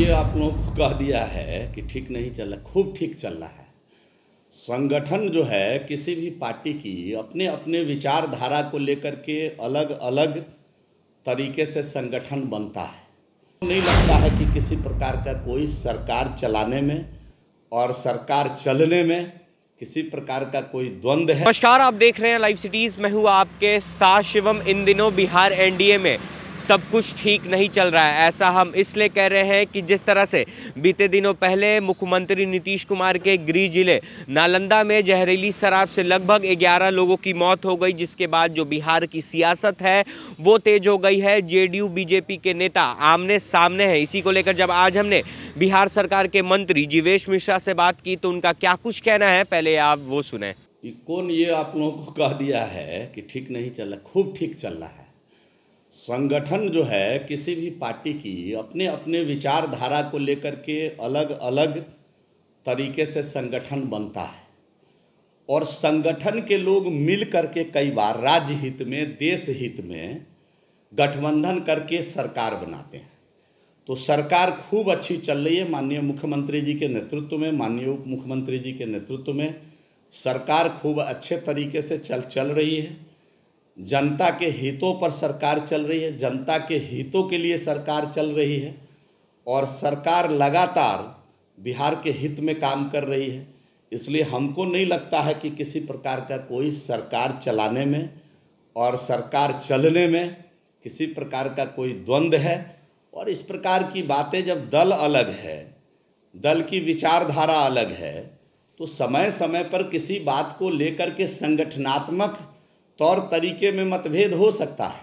ये आप लोगों को कह दिया है कि ठीक नहीं चल रहा, खूब ठीक चल रहा है। संगठन जो है किसी भी पार्टी की अपने अपने विचारधारा को लेकर के अलग अलग तरीके से संगठन बनता है। नहीं लगता है कि किसी प्रकार का कोई सरकार चलाने में और सरकार चलने में किसी प्रकार का कोई द्वंद्व है। नमस्कार, आप देख रहे हैं लाइव सिटीज। मैं हूं आपके साथ शिवम। इन दिनों बिहार एनडीए में सब कुछ ठीक नहीं चल रहा है। ऐसा हम इसलिए कह रहे हैं कि जिस तरह से बीते दिनों पहले मुख्यमंत्री नीतीश कुमार के गृह जिले नालंदा में जहरीली शराब से लगभग 11 लोगों की मौत हो गई, जिसके बाद जो बिहार की सियासत है वो तेज हो गई है। जेडीयू बीजेपी के नेता आमने सामने हैं। इसी को लेकर जब आज हमने बिहार सरकार के मंत्री जीवेश मिश्रा से बात की तो उनका क्या कुछ कहना है, पहले आप वो सुने। कौन ये आप लोगों को कह दिया है कि ठीक नहीं चल रहा, खूब ठीक चल रहा है। संगठन जो है किसी भी पार्टी की अपने अपने विचारधारा को लेकर के अलग अलग तरीके से संगठन बनता है और संगठन के लोग मिल करके कई बार राज्य हित में, देश हित में गठबंधन करके सरकार बनाते हैं। तो सरकार खूब अच्छी चल रही है। माननीय मुख्यमंत्री जी के नेतृत्व में, माननीय उप मुख्यमंत्री जी के नेतृत्व में सरकार खूब अच्छे तरीके से चल रही है। जनता के हितों पर सरकार चल रही है, जनता के हितों के लिए सरकार चल रही है और सरकार लगातार बिहार के हित में काम कर रही है। इसलिए हमको नहीं लगता है कि किसी प्रकार का कोई सरकार चलाने में और सरकार चलने में किसी प्रकार का कोई द्वंद्व है। और इस प्रकार की बातें जब दल अलग है, दल की विचारधारा अलग है, तो समय समय पर किसी बात को लेकर के संगठनात्मक तौर तरीके में मतभेद हो सकता है,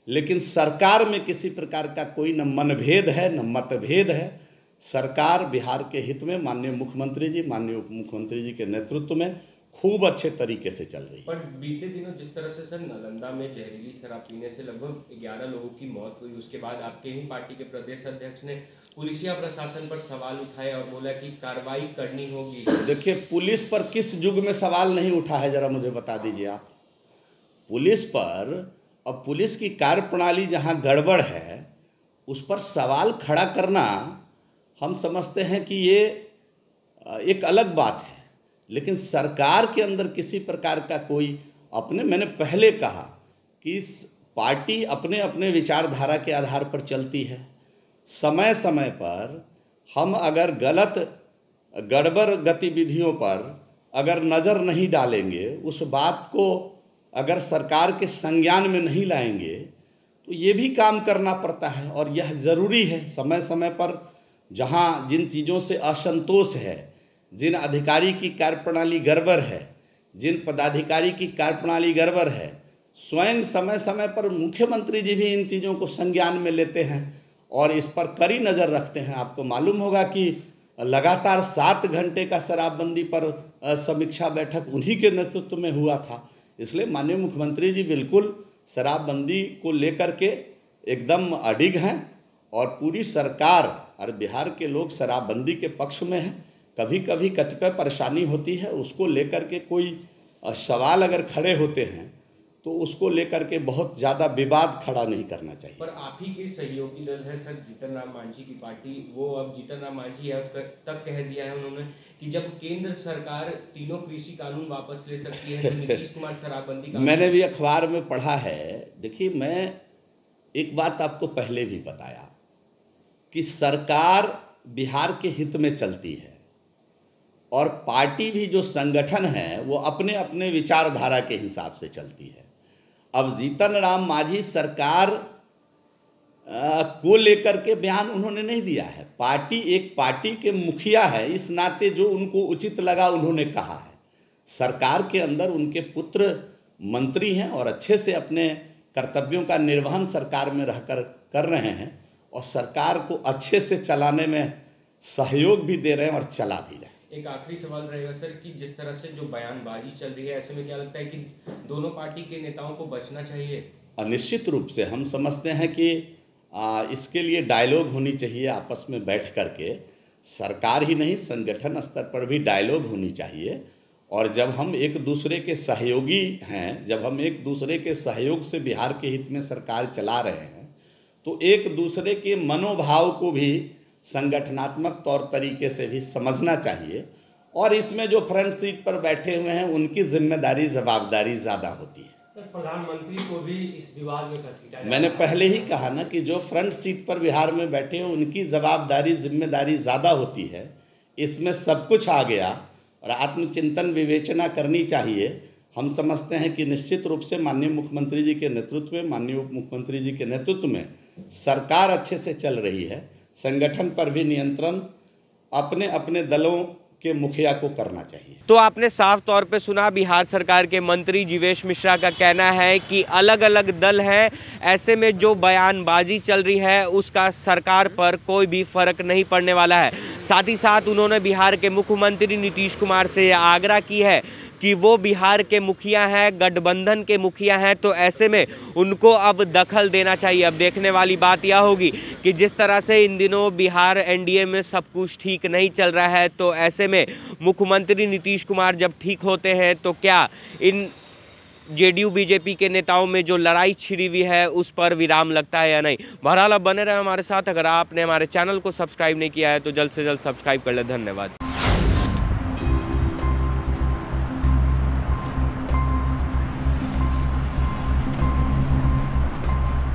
लेकिन सरकार में किसी प्रकार का कोई न मनभेद है न मतभेद है। सरकार बिहार के हित में माननीय मुख्यमंत्री जी, माननीय उप मुख्यमंत्री जी के नेतृत्व में खूब अच्छे तरीके से चल रही है। पर बीते दिनों जिस तरह से सर नालंदा में जहरीली शराब पीने से लगभग 11 लोगों की मौत हुई, उसके बाद आपके ही पार्टी के प्रदेश अध्यक्ष ने पुलिसिया प्रशासन पर सवाल उठाए और बोला कि कार्रवाई करनी होगी। देखिए, पुलिस पर किस युग में सवाल नहीं उठा है, जरा मुझे बता दीजिए आप। पुलिस पर, अब पुलिस की कार्यप्रणाली जहां गड़बड़ है उस पर सवाल खड़ा करना हम समझते हैं कि ये एक अलग बात है, लेकिन सरकार के अंदर किसी प्रकार का कोई मैंने पहले कहा कि इस पार्टी अपने अपने विचारधारा के आधार पर चलती है। समय समय पर हम अगर गलत गड़बड़ गतिविधियों पर अगर नज़र नहीं डालेंगे, उस बात को अगर सरकार के संज्ञान में नहीं लाएंगे, तो ये भी काम करना पड़ता है और यह ज़रूरी है। समय समय पर जहाँ जिन चीज़ों से असंतोष है, जिन अधिकारी की कार्यप्रणाली गड़बड़ है, जिन पदाधिकारी की कार्यप्रणाली गड़बड़ है, स्वयं समय समय पर मुख्यमंत्री जी भी इन चीज़ों को संज्ञान में लेते हैं और इस पर कड़ी नज़र रखते हैं। आपको मालूम होगा कि लगातार 7 घंटे का शराबबंदी पर समीक्षा बैठक उन्हीं के नेतृत्व में हुआ था। इसलिए माननीय मुख्यमंत्री जी बिल्कुल शराबबंदी को लेकर के एकदम अडिग हैं और पूरी सरकार और बिहार के लोग शराबबंदी के पक्ष में हैं। कभी कभी कतिपय परेशानी होती है, उसको लेकर के कोई सवाल अगर खड़े होते हैं तो उसको लेकर के बहुत ज़्यादा विवाद खड़ा नहीं करना चाहिए। पर आप ही के सहयोगी दल है सर, जीतन राम मांझी की पार्टी, वो अब जीतन राम मांझी अब तक कह दिया है उन्होंने कि जब केंद्र सरकार तीनों कृषि कानून वापस ले सकती है तो नीतीश कुमार शराबबंदी का मैंने भी अखबार में पढ़ा है। देखिए, मैं एक बात आपको पहले भी बताया कि सरकार बिहार के हित में चलती है और पार्टी भी जो संगठन है वो अपने अपने विचारधारा के हिसाब से चलती है। अब जीतन राम मांझी सरकार को लेकर के बयान उन्होंने नहीं दिया है। एक पार्टी के मुखिया है, इस नाते जो उनको उचित लगा उन्होंने कहा है। सरकार के अंदर उनके पुत्र मंत्री हैं और अच्छे से अपने कर्तव्यों का निर्वहन सरकार में रहकर कर रहे हैं और सरकार को अच्छे से चलाने में सहयोग भी दे रहे हैं और चला भी रहे हैं। एक आखिरी सवाल रहेगा सर कि जिस तरह से जो बयानबाजी चल रही है, ऐसे में क्या लगता है कि दोनों पार्टी के नेताओं को बचना चाहिए? निश्चित रूप से हम समझते हैं कि इसके लिए डायलॉग होनी चाहिए आपस में बैठ करके। सरकार ही नहीं, संगठन स्तर पर भी डायलॉग होनी चाहिए। और जब हम एक दूसरे के सहयोगी हैं, जब हम एक दूसरे के सहयोग से बिहार के हित में सरकार चला रहे हैं, तो एक दूसरे के मनोभाव को भी संगठनात्मक तौर तरीके से भी समझना चाहिए। और इसमें जो फ्रंट सीट पर बैठे हुए हैं उनकी जिम्मेदारी जवाबदारी ज़्यादा होती है। प्रधानमंत्री को भी इस विवाद में घसीटा, मैंने पहले ही कहा ना कि जो फ्रंट सीट पर बिहार में बैठे हैं उनकी जवाबदारी जिम्मेदारी ज़्यादा होती है। इसमें सब कुछ आ गया और आत्मचिंतन विवेचना करनी चाहिए। हम समझते हैं कि निश्चित रूप से माननीय मुख्यमंत्री जी के नेतृत्व में, माननीय उप मुख्यमंत्री जी के नेतृत्व में सरकार अच्छे से चल रही है। संगठन पर भी नियंत्रण अपने अपने दलों के मुखिया को करना चाहिए। तो आपने साफ तौर पे सुना, बिहार सरकार के मंत्री जीवेश मिश्रा का कहना है कि अलग अलग दल हैं, ऐसे में जो बयानबाजी चल रही है उसका सरकार पर कोई भी फर्क नहीं पड़ने वाला है। साथ ही साथ उन्होंने बिहार के मुख्यमंत्री नीतीश कुमार से आग्रह की है कि वो बिहार के मुखिया हैं, गठबंधन के मुखिया हैं, तो ऐसे में उनको अब दखल देना चाहिए। अब देखने वाली बात यह होगी कि जिस तरह से इन दिनों बिहार एनडीए में सब कुछ ठीक नहीं चल रहा है, तो ऐसे में मुख्यमंत्री नीतीश कुमार जब ठीक होते हैं तो क्या इन जेडीयू बीजेपी के नेताओं में जो लड़ाई छिड़ी हुई है उस पर विराम लगता है या नहीं। बहरहाल अब बने रहे हमारे साथ। अगर आपने हमारे चैनल को सब्सक्राइब नहीं किया है तो जल्द से जल्द सब्सक्राइब कर ले। धन्यवाद।